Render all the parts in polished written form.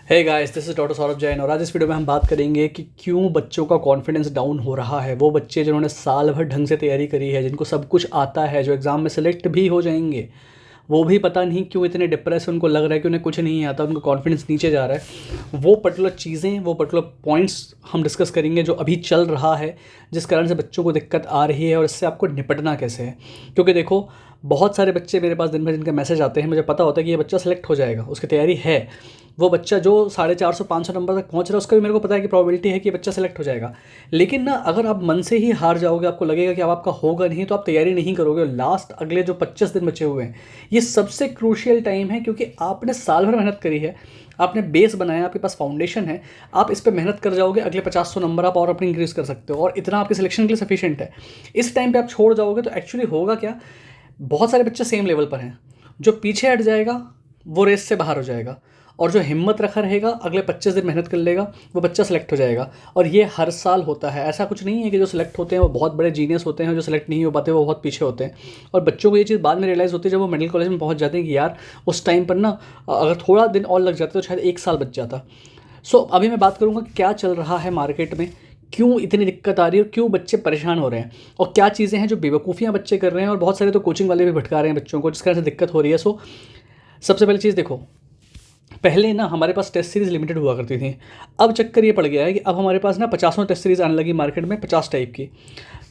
Hey guys, this is doctor Saurabh Jain और आज इस वीडियो में हम बात करेंगे कि क्यों बच्चों का कॉन्फिडेंस डाउन हो रहा है। वो बच्चे जिन्होंने साल भर ढंग से तैयारी करी है, जिनको सब कुछ आता है, जो एग्ज़ाम में सेलेक्ट भी हो जाएंगे, वो भी पता नहीं क्यों इतने डिप्रेस। उनको लग रहा है कि उन्हें कुछ नहीं आता, उनका कॉन्फिडेंस नीचे जा रहा है। वो पर्टिकुलर चीज़ें, वो पर्टिकुलर पॉइंट्स हम डिस्कस करेंगे जो अभी चल रहा है, जिस कारण से बच्चों को दिक्कत आ रही है और इससे आपको निपटना कैसे है। क्योंकि देखो, बहुत सारे बच्चे मेरे पास दिन भर जिनके मैसेज आते हैं, मुझे पता होता है कि ये बच्चा सेलेक्ट हो जाएगा, उसकी तैयारी है। वो बच्चा जो 450-500 नंबर तक पहुंच रहा है, उसका भी मेरे को पता है कि प्रोबेबिलिटी है कि बच्चा सेलेक्ट हो जाएगा। लेकिन ना, अगर आप मन से ही हार जाओगे, आपको लगेगा कि अब आपका होगा नहीं, तो आप तैयारी नहीं करोगे। लास्ट अगले जो 25 दिन बचे हुए हैं, ये सबसे क्रूशियल टाइम है, क्योंकि आपने साल भर मेहनत करी है, आपने बेस बनाया, आपके पास फाउंडेशन है। आप इस पर मेहनत कर जाओगे, अगले 50-100 नंबर आप और अपनी इंक्रीज़ कर सकते हो, और इतना आपके सिलेक्शन के लिए सफिशिएंट है। इस टाइम पे आप छोड़ जाओगे तो एक्चुअली होगा क्या, बहुत सारे बच्चे सेम लेवल पर हैं। जो पीछे हट जाएगा वो रेस से बाहर हो जाएगा, और जो हिम्मत रखा रहेगा, अगले 25 दिन मेहनत कर लेगा, वो बच्चा सेलेक्ट हो जाएगा। और ये हर साल होता है। ऐसा कुछ नहीं है कि जो सेलेक्ट होते हैं वो बहुत बड़े जीनियस होते हैं, जो सेलेक्ट नहीं हो पाते वो बहुत पीछे होते हैं। और बच्चों को ये चीज़ बाद में रियलाइज़ होती है जब वो मेडिकल कॉलेज में पहुंच जाते हैं कि यार, उस टाइम पर ना, अगर थोड़ा दिन और लग जाता तो शायद 1 साल बच जाता। सो अभी मैं बात करूँगा कि क्या चल रहा है मार्केट में, क्यों इतनी दिक्कत आ रही है और क्यों बच्चे परेशान हो रहे हैं, और क्या चीज़ें हैं जो बेवकूफ़ियाँ बच्चे कर रहे हैं, और बहुत सारे तो कोचिंग वाले भी भटका रहे हैं बच्चों को, जिस कारण से दिक्कत हो रही है। सो सबसे पहली चीज़ देखो, पहले ना हमारे पास टेस्ट सीरीज़ लिमिटेड हुआ करती थी। अब चक्कर ये पड़ गया है कि अब हमारे पास ना 50 टेस्ट सीरीज़ आने लगी मार्केट में, 50 टाइप की।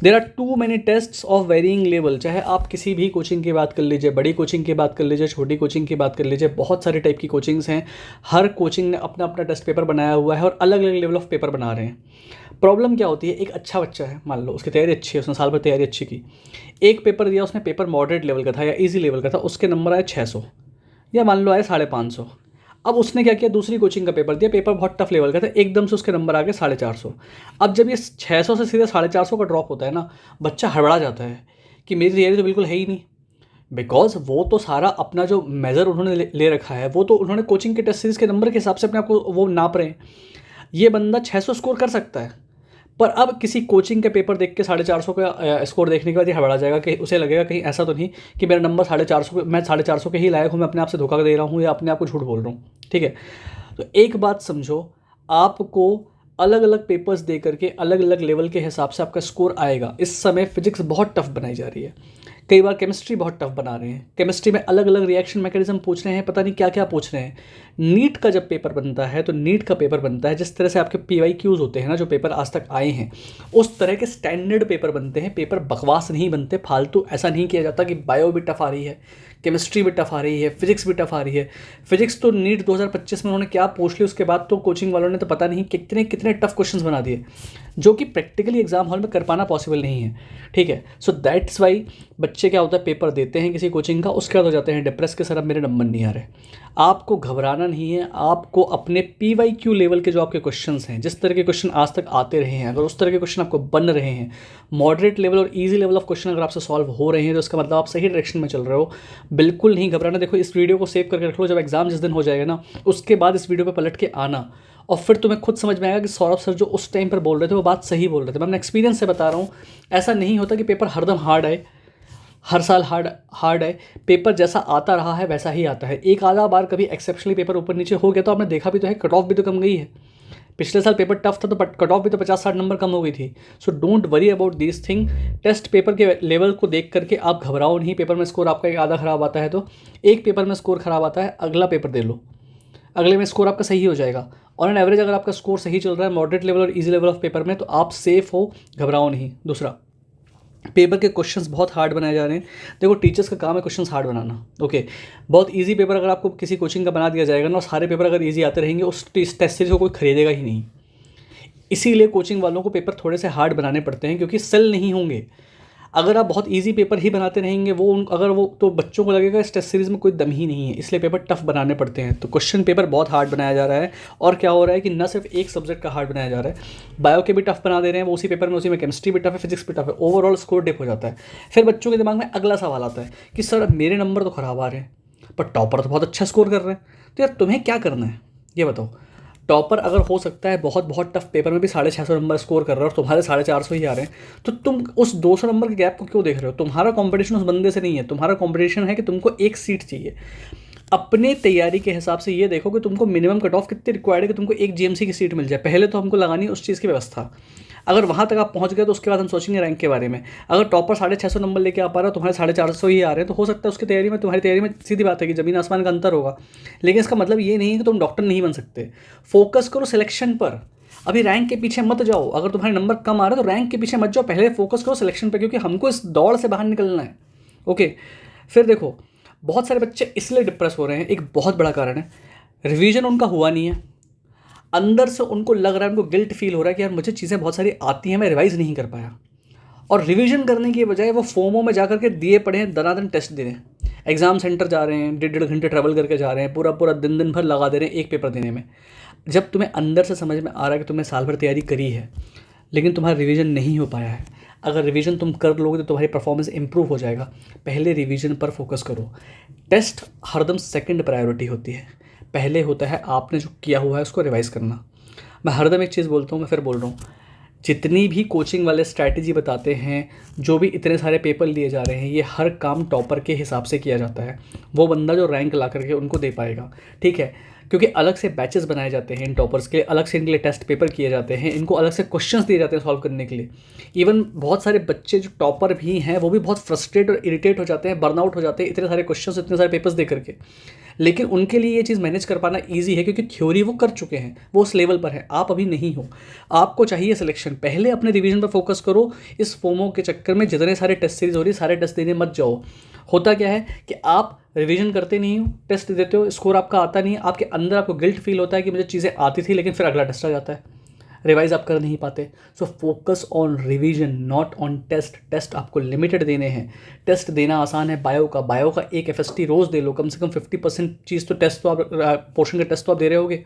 There are too many tests of varying level. चाहे आप किसी भी कोचिंग की बात कर लीजिए, बड़ी कोचिंग की बात कर लीजिए, छोटी कोचिंग की बात कर लीजिए, बहुत सारे टाइप की कोचिंग्स हैं। हर कोचिंग ने अपना अपना टेस्ट पेपर बनाया हुआ है और अलग अलग लेवल ऑफ पेपर बना रहे हैं। प्रॉब्लम क्या होती है, एक अच्छा बच्चा है, मान लो उसकी तैयारी अच्छी है, उसने साल भर तैयारी अच्छी की, एक पेपर दिया, उसने पेपर मॉडरेट लेवल का था या ईजी लेवल का था, उसके नंबर आए 600 या मान लो आए 550। अब उसने क्या किया, दूसरी कोचिंग का पेपर दिया, पेपर बहुत टफ लेवल का था, एकदम से उसके नंबर आ गए 450। अब जब ये 600 से सीधे 450 का ड्रॉप होता है ना, बच्चा हड़बड़ा जाता है कि मेरी तैयारी तो बिल्कुल है ही नहीं। बिकॉज वो तो सारा अपना जो मेज़र उन्होंने ले रखा है, वो तो उन्होंने कोचिंग के टेस्ट सीरीज़ के नंबर के हिसाब से अपने आप को वो नाप रहे हैं। ये बंदा 600 स्कोर कर सकता है, पर अब किसी कोचिंग के पेपर देख के 450 का स्कोर देखने के बाद ये हड़बड़ा जाएगा कि उसे लगेगा कहीं ऐसा तो नहीं कि मेरा नंबर 450, मैं 450 के ही लायक हूँ, मैं अपने आप से धोखा दे रहा हूँ या अपने आप को झूठ बोल रहा हूँ। ठीक है, तो एक बात समझो, आपको अलग अलग पेपर्स दे करके अलग अलग लेवल के हिसाब से आपका स्कोर आएगा। इस समय फिजिक्स बहुत टफ बनाई जा रही है, कई बार केमिस्ट्री बहुत टफ बना रहे हैं, केमिस्ट्री में अलग अलग रिएक्शन मैकेनिज्म पूछ रहे हैं, पता नहीं क्या क्या पूछ रहे हैं। नीट का जब पेपर बनता है तो नीट का पेपर बनता है जिस तरह से आपके PYQs होते हैं ना, जो पेपर आज तक आए हैं, उस तरह के स्टैंडर्ड पेपर बनते हैं। पेपर बकवास नहीं बनते, फालतू ऐसा नहीं किया जाता कि बायो भी टफ आ रही है, केमिस्ट्री भी टफ आ रही है, फिजिक्स भी टफ आ रही है। फिजिक्स तो नीट 2025 में उन्होंने क्या पूछ लिया, उसके बाद तो कोचिंग वालों ने तो पता नहीं कितने कितने टफ क्वेश्चंस बना दिए, जो कि प्रैक्टिकली एग्जाम हॉल में कर पाना पॉसिबल नहीं है। ठीक है, सो दैट्स वाई बच्चे क्या होता है, पेपर देते हैं किसी कोचिंग का, उसके बाद हो जाते हैं डिप्रेस के, सर अब मेरे नंबर नहीं आ रहे। आपको घबराना नहीं है, आपको अपने PYQ लेवल के जो आपके क्वेश्चंस हैं, जिस तरह के क्वेश्चन आज तक आते रहे हैं, अगर उस तरह के क्वेश्चन आपको बन रहे हैं, मॉडरेट लेवल और ईजी लेवल ऑफ क्वेश्चन अगर आपसे सॉल्व हो रहे हैं, तो इसका मतलब आप सही डायरेक्शन में चल रहे हो। बिल्कुल नहीं घबराना। देखो, इस वीडियो को सेव करके रख लो, जब एग्जाम जिस दिन हो जाएगा ना, उसके बाद इस वीडियो पर पलट के आना, और फिर तुम्हें खुद समझ में आएगा कि सौरभ सर जो उस टाइम पर बोल रहे थे वो बात सही बोल रहे थे। मैं अपने एक्सपीरियंस से बता रहा हूँ, ऐसा नहीं होता कि पेपर हरदम हार्ड आए, हर साल हार्ड है। पेपर जैसा आता रहा है वैसा ही आता है। एक आधा बार कभी एक्सेप्शनली पेपर ऊपर नीचे हो गया तो आपने देखा भी तो है, कट ऑफ भी तो कम गई है। पिछले साल पेपर टफ था तो कट ऑफ भी तो 50-60 नंबर कम हो गई थी। So don't worry about this thing. Test paper के लेवल को देख करके आप घबराओ नहीं। पेपर में स्कोर आपका एक आधा खराब आता है तो एक पेपर में स्कोर खराब आता है, अगला पेपर दे लो, अगले में स्कोर आपका सही हो जाएगा। ऑन एन एवरेज अगर आपका स्कोर सही चल रहा है मॉडरेट लेवल और ईजी लेवल ऑफ पेपर में, तो आप सेफ हो, घबराओ नहीं। दूसरा, पेपर के क्वेश्चंस बहुत हार्ड बनाए जा रहे हैं। देखो, टीचर्स का काम है क्वेश्चंस हार्ड बनाना। ओके, बहुत इजी पेपर अगर आपको किसी कोचिंग का बना दिया जाएगा ना, और सारे पेपर अगर इजी आते रहेंगे, उस टेस्ट सीरीज को कोई खरीदेगा ही नहीं। इसीलिए कोचिंग वालों को पेपर थोड़े से हार्ड बनाने पड़ते हैं, क्योंकि सेल नहीं होंगे। अगर आप बहुत इजी पेपर ही बनाते रहेंगे, अगर वो तो बच्चों को लगेगा इस टेस्ट सीरीज़ में कोई दम ही नहीं है, इसलिए पेपर टफ बनाने पड़ते हैं। तो क्वेश्चन पेपर बहुत हार्ड बनाया जा रहा है। और क्या हो रहा है कि न सिर्फ एक सब्जेक्ट का हार्ड बनाया जा रहा है, बायो के भी टफ बना दे रहे हैं वो उसी पेपर में, उसी में केमिस्ट्री भी टफ है, फिजिक्स भी टफ है, ओवरऑल स्कोर डिप हो जाता है। फिर बच्चों के दिमाग में अगला सवाल आता है कि सर मेरे नंबर तो ख़राब आ रहे हैं, पर टॉपर तो बहुत अच्छा स्कोर कर रहे हैं, तो यार तुम्हें क्या करना है ये बताओ। टॉपर अगर हो सकता है बहुत बहुत टफ पेपर में भी 650 नंबर स्कोर कर रहा है और तुम्हारे 450 ही आ रहे हैं, तो तुम उस 200 नंबर के गैप को क्यों देख रहे हो। तुम्हारा कंपटीशन उस बंदे से नहीं है, तुम्हारा कंपटीशन है कि तुमको एक सीट चाहिए। अपने तैयारी के हिसाब से ये देखो कि तुमको मिनिमम कट ऑफ कितनी रिक्वायर्ड है कि तुमको एक जीएमसी की सीट मिल जाए। पहले तो हमको लगानी है उस चीज़ की व्यवस्था। अगर वहाँ तक आप पहुँच गए तो उसके बाद हम सोचेंगे रैंक के बारे में। अगर टॉपर 650 नंबर लेके आ पा रहा है, तुम्हारे 450 ही आ रहे हैं, तो हो सकता है उसकी तैयारी में, तुम्हारी तैयारी में सीधी बात है कि ज़मीन आसमान का अंतर होगा। लेकिन इसका मतलब ये नहीं है कि तुम डॉक्टर नहीं बन सकते। फोकस करो सिलेक्शन पर। अभी रैंक के पीछे मत जाओ। अगर तुम्हारे नंबर कम आ रहे हैं तो रैंक के पीछे मत जाओ, पहले फोकस करो सिलेक्शन पर, क्योंकि हमको इस दौड़ से बाहर निकलना है। ओके, फिर देखो, बहुत सारे बच्चे इसलिए डिप्रेस हो रहे हैं, एक बहुत बड़ा कारण है रिवीजन उनका हुआ नहीं है। अंदर से उनको लग रहा है, उनको गिल्ट फील हो रहा है कि यार मुझे चीज़ें बहुत सारी आती हैं, मैं रिवाइज़ नहीं कर पाया। और रिवीजन करने की बजाय वो फोमो में जा करके दिए पड़े हैं, दनादन टेस्ट दे रहे हैं, एग्जाम सेंटर जा रहे हैं, 1.5 घंटे ट्रैवल करके जा रहे हैं, पूरा पूरा दिन दिन भर लगा दे रहे हैं एक पेपर देने में। जब तुम्हें अंदर से समझ में आ रहा है कि तुमने साल भर तैयारी करी है लेकिन तुम्हारा रिवीजन नहीं हो पाया है, अगर रिवीजन तुम कर लोगे तो तुम्हारी परफॉर्मेंस इंप्रूव हो जाएगा। पहले रिवीजन पर फोकस करो। टेस्ट हरदम सेकंड प्रायोरिटी होती है, पहले होता है आपने जो किया हुआ है उसको रिवाइज़ करना। मैं हरदम एक चीज़ बोलता हूँ, मैं फिर बोल रहा हूँ, जितनी भी कोचिंग वाले स्ट्रैटेजी बताते हैं, जो भी इतने सारे पेपर लिए जा रहे हैं, ये हर काम टॉपर के हिसाब से किया जाता है। वो बंदा जो रैंक ला करके उनको दे पाएगा, ठीक है, क्योंकि अलग से बैचेस बनाए जाते हैं इन टॉपर्स के लिए, अलग से इनके लिए टेस्ट पेपर किए जाते हैं, इनको अलग से क्वेश्चंस दिए जाते हैं सॉल्व करने के लिए। इवन बहुत सारे बच्चे जो टॉपर भी हैं वो भी बहुत फ्रस्ट्रेट और इरिटेट हो जाते हैं, बर्नआउट हो जाते हैं इतने सारे क्वेश्चंस, इतने सारे पेपर्स दे करके। लेकिन उनके लिए ये चीज़ मैनेज कर पाना ईजी है, क्योंकि थ्योरी वो कर चुके हैं, वो उस लेवल पर है, आप अभी नहीं हो। आपको चाहिए सिलेक्शन। पहले अपने रिवीजन पर फोकस करो। इस फोमो के चक्कर में जितने सारे टेस्ट सीरीज हो रही है, सारे टेस्ट देने मत जाओ। होता क्या है कि आप रिवीजन करते नहीं हो, टेस्ट देते हो, स्कोर आपका आता नहीं है, आपके अंदर आपको गिल्ट फील होता है कि मुझे चीज़ें आती थी, लेकिन फिर अगला टेस्ट आ जाता है, रिवाइज आप कर नहीं पाते। So focus on revision, not on test. Test आपको लिमिटेड देने हैं। टेस्ट देना आसान है। बायो का एक एफएसटी रोज़ दे लो, कम से कम 50% चीज़ तो टेस्ट तो आप पोर्शन का टेस्ट तो आप दे रहे होगे।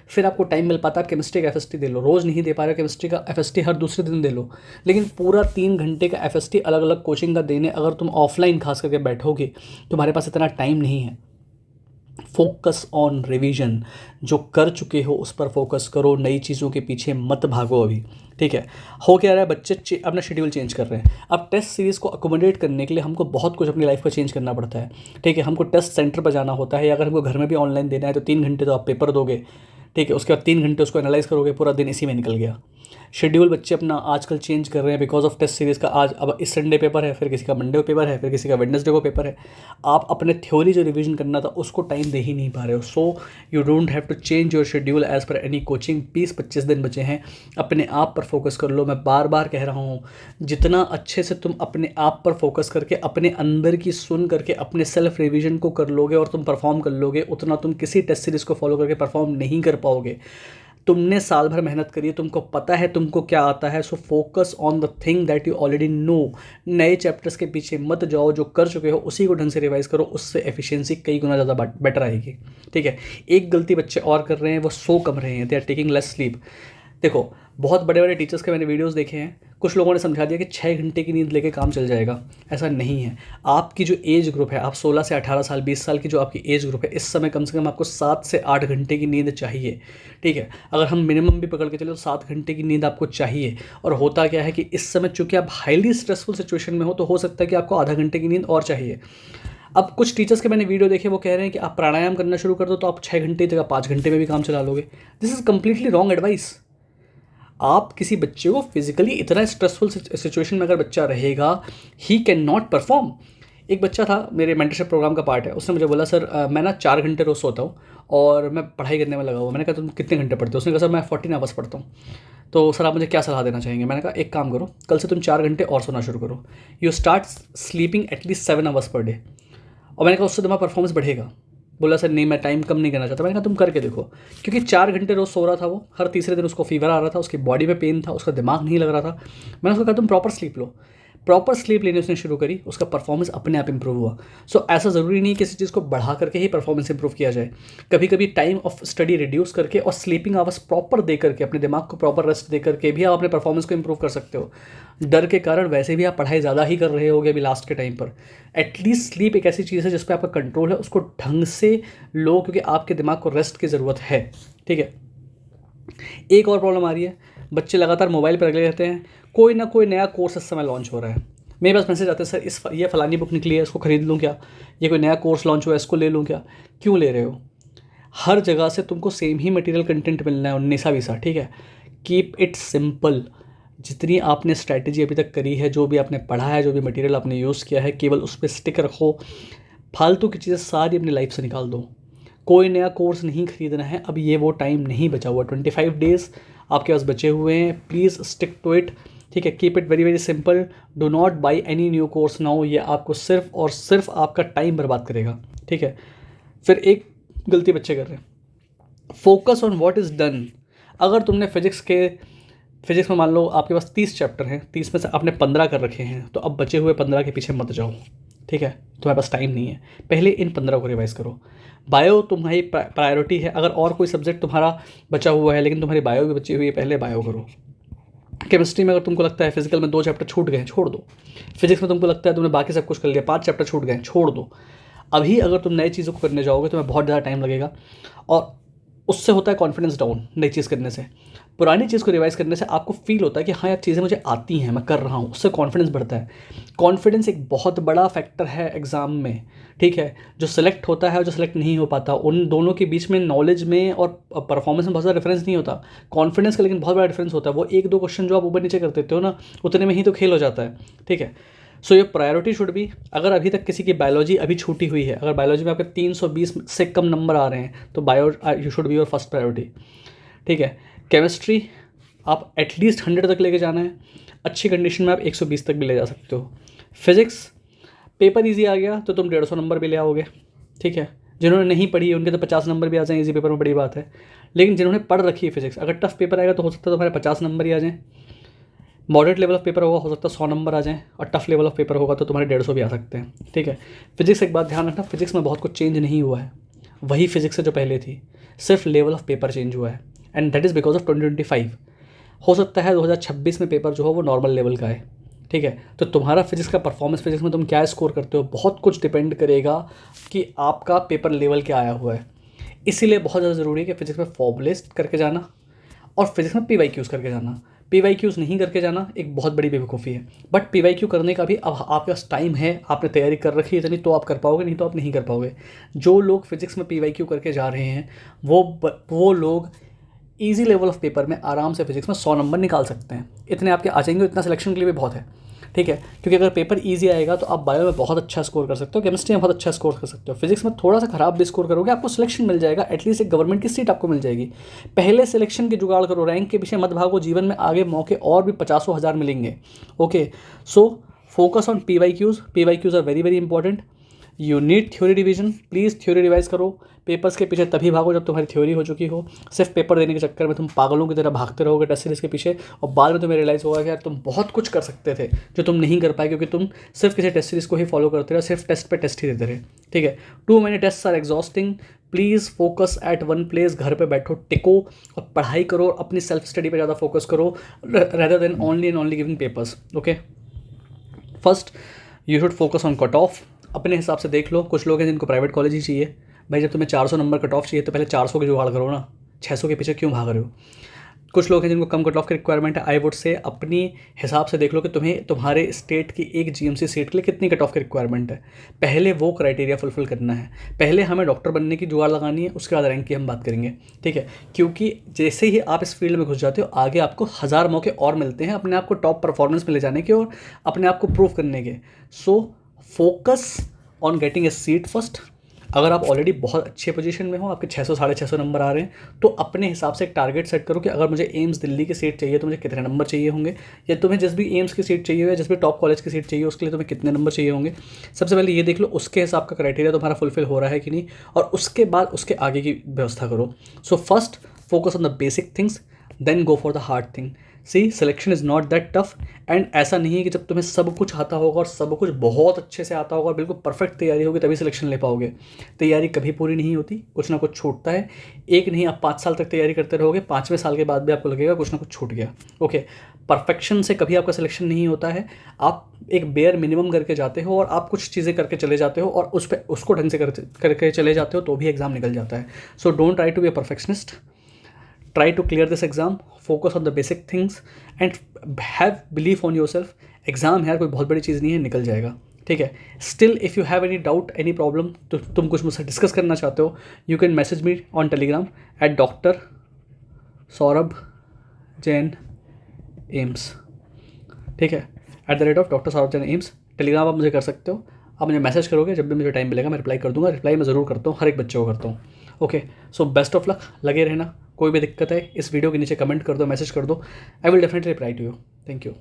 फिर आपको टाइम मिल पाता है, केमिस्ट्री का एफएसटी दे लो, रोज़ नहीं दे पा रहे केमिस्ट्री का एफएसटी हर दूसरे दिन दे लो, लेकिन पूरा 3 घंटे का एफएसटी अलग अलग कोचिंग का देने अगर तुम ऑफलाइन खास करके बैठोगे, तुम्हारे पास इतना टाइम नहीं है। Focus on revision. जो कर चुके हो उस पर फोकस करो, नई चीज़ों के पीछे मत भागो अभी, ठीक है। हो क्या रहा है, बच्चे अपना शेड्यूल चेंज कर रहे हैं। अब टेस्ट सीरीज़ को अकोमोडेट करने के लिए हमको बहुत कुछ अपनी लाइफ का चेंज करना पड़ता है, ठीक है। हमको टेस्ट सेंटर पर जाना होता है, या अगर हमको घर में भी ऑनलाइन देना है तो 3 घंटे तो आप पेपर दोगे, ठीक है। उसके बाद 3 घंटे उसको एनालाइज करोगे, पूरा दिन इसी में निकल गया। शेड्यूल बच्चे अपना आजकल चेंज कर रहे हैं बिकॉज ऑफ टेस्ट सीरीज़ का। आज अब इस संडे पेपर है, फिर किसी का मंडे को पेपर है, फिर किसी का वेडनेसडे को पेपर है। आप अपने थ्योरी जो रिवीजन करना था उसको टाइम दे ही नहीं पा रहे हो। So you don't have to change your schedule as per any coaching. 20-25 दिन बचे हैं, अपने आप पर फोकस कर लो। मैं बार बार कह रहा हूँ, जितना अच्छे से तुम अपने आप पर फोकस करके, अपने अंदर की सुन करके, अपने सेल्फ रिवीजन को कर लोगे और तुम परफॉर्म कर लोगे, उतना तुम किसी टेस्ट सीरीज़ को फॉलो करके परफॉर्म नहीं कर पाओगे। तुमने साल भर मेहनत करी है, तुमको पता है तुमको क्या आता है। सो focus on the thing that you already know. नए चैप्टर्स के पीछे मत जाओ, जो कर चुके हो उसी को ढंग से रिवाइज करो, उससे एफिशिएंसी कई गुना ज़्यादा बेटर आएगी, ठीक है। एक गलती बच्चे और कर रहे हैं, वो सो कम रहे हैं, they are taking less sleep. देखो, बहुत बड़े बड़े टीचर्स के मैंने वीडियोस देखे हैं, कुछ लोगों ने समझा दिया कि 6 घंटे की नींद लेके काम चल जाएगा। ऐसा नहीं है। आपकी जो एज ग्रुप है, आप 16 से 18 साल, 20 साल की जो आपकी एज ग्रुप है, इस समय कम से कम आपको 7 से 8 घंटे की नींद चाहिए, ठीक है। अगर हम मिनिमम भी पकड़ के चले तो 7 घंटे की नींद आपको चाहिए। और होता क्या है कि इस समय चूंकि आप हाईली स्ट्रेसफुल सिचुएशन में हो, तो हो सकता है कि आपको आधा घंटे की नींद और चाहिए। अब कुछ टीचर्स के मैंने वीडियो देखे, वो कह रहे हैं कि आप प्राणायाम करना शुरू कर दो तो आप 6 घंटे की जगह 5 घंटे में भी काम चला लोगे। This is completely wrong advice. आप किसी बच्चे को फिजिकली इतना स्ट्रेसफुल सिचुएशन में अगर बच्चा रहेगा, ही कैन नॉट परफॉर्म। एक बच्चा था, मेरे मेंटरशिप प्रोग्राम का पार्ट है, उसने मुझे बोला सर मैं ना 4 घंटे रोज़ सोता हूँ और मैं पढ़ाई करने में लगा हुआ। मैंने कहा तुम कितने घंटे पढ़ते हो? उसने कहा सर मैं 14 आवर्स पढ़ता हूँ। तो सर आप मुझे क्या सलाह देना चाहेंगे? मैंने कहा एक काम करो, कल से तुम 4 घंटे और सोना शुरू करो। You start sleeping at least 7 hours per day. और मैंने कहा उससे तुम्हारा परफॉर्मेंस बढ़ेगा। बोला सर नहीं, मैं टाइम कम नहीं करना चाहता। मैंने कहा तुम करके देखो, क्योंकि 4 घंटे रोज़ सो रहा था वो। हर तीसरे दिन उसको फीवर आ रहा था, उसकी बॉडी में पेन था, उसका दिमाग नहीं लग रहा था। मैंने उसको कहा तुम प्रॉपर स्लीप लो। प्रॉपर स्लीप लेने उसने शुरू करी, उसका परफॉर्मेंस अपने आप इंप्रूव हुआ। सो ऐसा ज़रूरी नहीं किसी चीज़ को बढ़ा करके ही परफॉर्मेंस इंप्रूव किया जाए। कभी कभी टाइम ऑफ स्टडी रिड्यूस करके और स्लीपिंग आवर्स प्रॉपर दे करके, अपने दिमाग को प्रॉपर रेस्ट दे करके भी आप अपने परफॉर्मेंस को इंप्रूव कर सकते हो। डर के कारण वैसे भी आप पढ़ाई ज़्यादा ही कर रहे होगे अभी लास्ट के टाइम पर। एटलीस्ट स्लीप एक ऐसी चीज़ है जिस पर आपका कंट्रोल है, उसको ढंग से लो, क्योंकि आपके दिमाग को रेस्ट की ज़रूरत है, ठीक है। एक और प्रॉब्लम आ रही है, बच्चे लगातार मोबाइल पर लगे रहते हैं। कोई ना कोई नया कोर्स इस समय लॉन्च हो रहा है, मेरे पास मैसेज आते हैं, सर ये फ़लानी बुक निकली है, इसको ख़रीद लूँ क्या, ये कोई नया कोर्स लॉन्च हुआ है, इसको ले लूँ क्या। क्यों ले रहे हो? हर जगह से तुमको सेम ही मटेरियल कंटेंट मिलना है 19-20, ठीक है। Keep it simple. जितनी आपने स्ट्रैटेजी अभी तक करी है, जो भी आपने पढ़ा है, जो भी मटेरियल आपने यूज़ किया है, केवल उस पर स्टिक रखो। फालतू की चीज़ें सारी अपनी लाइफ से निकाल दो। कोई नया कोर्स नहीं खरीदना है, अब ये वो टाइम नहीं बचा हुआ। 25 डेज़ आपके पास बचे हुए हैं, प्लीज़ स्टिक टू इट, ठीक है। Keep it very very simple. Do not by any new course now. ये आपको सिर्फ और सिर्फ आपका टाइम बर्बाद करेगा, ठीक है। फिर एक गलती बच्चे कर रहे हैं, focus on what is done. अगर तुमने फिजिक्स में मान लो आपके पास 30 चैप्टर हैं, 30 में से आपने 15 कर रखे हैं, तो अब बचे हुए 15 के पीछे मत जाओ, ठीक है। तुम्हारे पास टाइम नहीं है, पहले इन 15 को रिवाइज़ करो। बायो तुम्हारी प्रायोरिटी है। अगर और कोई सब्जेक्ट तुम्हारा बचा हुआ है लेकिन तुम्हारी बायो भी बची हुई है, पहले बायो करो। केमिस्ट्री में अगर तुमको लगता है फिजिकल में 2 चैप्टर छूट गए, छोड़ दो। फिजिक्स में तुमको लगता है तुमने बाकी सब कुछ कर लिया, 5 चैप्टर छूट गए, छोड़ दो। अभी अगर तुम नई चीज़ों को करने जाओगे तुम्हें बहुत ज़्यादा टाइम लगेगा, और उससे होता है कॉन्फिडेंस डाउन। नई चीज़ करने से, पुरानी चीज़ को रिवाइज़ करने से आपको फील होता है कि हाँ यार चीज़ें मुझे आती हैं, मैं कर रहा हूँ, उससे कॉन्फिडेंस बढ़ता है। कॉन्फिडेंस एक बहुत बड़ा फैक्टर है एग्ज़ाम में, ठीक है। जो सेलेक्ट होता है और जो सेलेक्ट नहीं हो पाता, उन दोनों के बीच में नॉलेज में और परफॉर्मेंस में बहुत ज़्यादा डिफरेंस नहीं होता। कॉन्फिडेंस का लेकिन बहुत बड़ा डिफरेंस होता है। वो 1-2 क्वेश्चन जो आप ऊपर नीचे कर देते हो ना, उतने में ही तो खेल हो जाता है, ठीक है। सो ये प्रायोरिटी शुड बी। अगर अभी तक किसी की बायोलॉजी अभी छूटी हुई है, अगर बायोलॉजी में आपके 320 से कम नंबर आ रहे हैं, तो bio you should be your first priority, ठीक है। केमिस्ट्री आप एटलीस्ट 100 तक लेके जाना है, अच्छी कंडीशन में आप 120 तक भी ले जा सकते हो। फिज़िक्स पेपर इजी आ गया तो तुम 150 नंबर भी ले आओगे, ठीक है। जिन्होंने नहीं पढ़ी उनके तो 50 नंबर भी आ जाएँ इजी पेपर में, बड़ी बात है। लेकिन जिन्होंने पढ़ रखी है फिज़िक्स, अगर टफ पेपर आएगा तो हो सकता है तुम्हारे 50 नंबर ही आ जाएँ। मॉडरेट लेवल ऑफ पेपर होगा, हो सकता है 100 नंबर आ जाएँ, और टफ लेवल ऑफ पेपर होगा तो तुम्हारे 150 भी आ सकते हैं, ठीक है। फिजिक्स एक बात ध्यान रखना, फिजिक्स में बहुत कुछ चेंज नहीं हुआ है, वही फिजिक्स है जो पहले थी, सिर्फ लेवल ऑफ पेपर चेंज हुआ है, and that is because of 2025। हो सकता है 2026 में पेपर जो हो वो नॉर्मल लेवल का है, ठीक है। तो तुम्हारा फिजिक्स का परफॉर्मेंस, फिजिक्स में तुम क्या स्कोर करते हो, बहुत कुछ डिपेंड करेगा कि आपका पेपर लेवल क्या आया हुआ है। इसीलिए बहुत ज़्यादा ज़रूरी है कि फिजिक्स में फॉर्मुलेस करके जाना और फिजिक्स में PYQs करके जाना। PYQs नहीं करके जाना एक बहुत बड़ी बेवकूफ़ी है, बट PYQ करने का भी अब आपके पास टाइम है, आपने तैयारी कर रखी है इतनी, तो आप कर पाओगे, नहीं तो आप नहीं कर पाओगे। जो लोग फिजिक्स में PYQ करके जा रहे हैं वो लोग ईजी लेवल ऑफ पेपर में आराम से फिजिक्स में 100 नंबर निकाल सकते हैं। इतने आपके आ जाएंगे, इतना सिलेक्शन के लिए भी बहुत है, ठीक है। क्योंकि अगर पेपर ईजी आएगा तो आप बायो में बहुत अच्छा स्कोर कर सकते हो, केमिस्ट्री में बहुत अच्छा स्कोर कर सकते हो, फिजिक्स में थोड़ा सा खराब भी स्कोर करोगे, आपको सिलेक्शन मिल जाएगा, एटलीस्ट एक गवर्नमेंट की सीट आपको मिल जाएगी। पहले सिलेक्शन की जुगाड़ करो, रैंक के पीछे मत भागो, जीवन में आगे मौके और भी 50,000 मिलेंगे, okay. So focus on PYQs are very very important. You need theory revision, please theory revise करो। पेपर्स के पीछे तभी भागो जब तुम्हारी थ्योरी हो चुकी हो। सिर्फ पेपर देने के चक्कर में तुम पागलों की तरह भागते रहोगे टेस्ट सीरीज़ के पीछे, और बाद में तुम्हें रियलाइज़ होगा कि यार तुम बहुत कुछ कर सकते थे जो तुम नहीं कर पाए, क्योंकि तुम सिर्फ किसी टेस्ट सीरीज़ को ही फॉलो करते रहे, सिर्फ टेस्ट पे टेस्ट ही देते रहे, ठीक है। Too many test are exhausting. Please focus at one place. घर पे बैठो, टिको और पढ़ाई करो, अपनी सेल्फ स्टडी पे ज़्यादा फोकस करो rather than only and only giving papers, okay. First you should focus on cut off. अपने हिसाब से देख लो, कुछ लोग हैं जिनको प्राइवेट कॉलेज ही चाहिए। भाई जब तुम्हें 400 नंबर कट ऑफ चाहिए तो पहले 400 के जुगाड़ करो ना, 600 के पीछे क्यों भाग रहे हो। कुछ लोग हैं जिनको कम कट ऑफ की रिक्वायरमेंट है। आई वुड से अपनी हिसाब से देख लो कि तुम्हें तुम्हारे स्टेट की एक GMC सीट के लिए कितनी कट ऑफ की रिक्वायरमेंट है, पहले वो क्राइटेरिया फुलफिल करना है। पहले हमें डॉक्टर बनने की जुगाड़ लगानी है, उसके बाद रैंक की हम बात करेंगे, ठीक है। क्योंकि जैसे ही आप इस फील्ड में घुस जाते हो, आगे आपको 1000 मौके और मिलते हैं अपने आप को टॉप परफॉर्मेंस में ले जाने के और अपने आप को प्रूव करने के। सो focus on getting a seat first. अगर आप ऑलरेडी बहुत अच्छे पोजीशन में हो, आपके 600 650 नंबर आ रहे हैं, तो अपने हिसाब से एक टारगेट सेट करो कि अगर मुझे एम्स दिल्ली की सीट चाहिए तो मुझे कितने नंबर चाहिए होंगे, या तुम्हें जिस भी एम्स की सीट चाहिए हो या जिस भी टॉप कॉलेज की सीट चाहिए उसके लिए तुम्हें कितने नंबर चाहिए होंगे। सबसे पहले ये देख लो उसके हिसाब का क्राइटेरिया तुम्हारा फुलफिल हो रहा है कि नहीं, और उसके बाद उसके आगे की व्यवस्था करो। So first focus on the basic things, then go for the hard thing. See selection is not that tough, and ऐसा नहीं है कि जब तुम्हें सब कुछ आता होगा और सब कुछ बहुत अच्छे से आता होगा और बिल्कुल परफेक्ट तैयारी होगी तभी सिलेक्शन ले पाओगे। तैयारी कभी पूरी नहीं होती, कुछ ना कुछ छूटता है। एक नहीं, आप 5 साल तक तैयारी करते रहोगे, 5वें साल के बाद भी आपको लगेगा कुछ ना कुछ छूट गया, ओके। परफेक्शन से कभी आपका सिलेक्शन नहीं होता है। आप एक बेयर मिनिमम करके जाते हो और आप कुछ चीज़ें करके चले जाते हो और उसको ढंग से करके चले जाते हो तो भी एग्ज़ाम निकल जाता है। So don't try to be a perfectionist, try to clear this exam, focus on the basic things and have belief on yourself exam है यार, कोई बहुत बड़ी चीज़ नहीं है, निकल जाएगा, ठीक है। Still if you have any doubt any problem, तो तुम कुछ मुझसे डिस्कस करना चाहते हो, you can message me on Telegram eight doctor Saurabh Jain AIIMS, ठीक है, @ doctor Saurabh Jain AIIMS. Telegram आप मुझे कर सकते हो, आप मुझे मैसेज करोगे, जब भी मुझे टाइम मिलेगा मैं रिप्लाई कर दूंगा। रिप्लाई मैं ज़रूर करता हूँ, हर एक बच्चे को करता हूँ। Okay, so best of luck, लगे रहना। कोई भी दिक्कत है इस वीडियो के नीचे कमेंट कर दो, मैसेज कर दो, I will definitely reply to you. Thank you.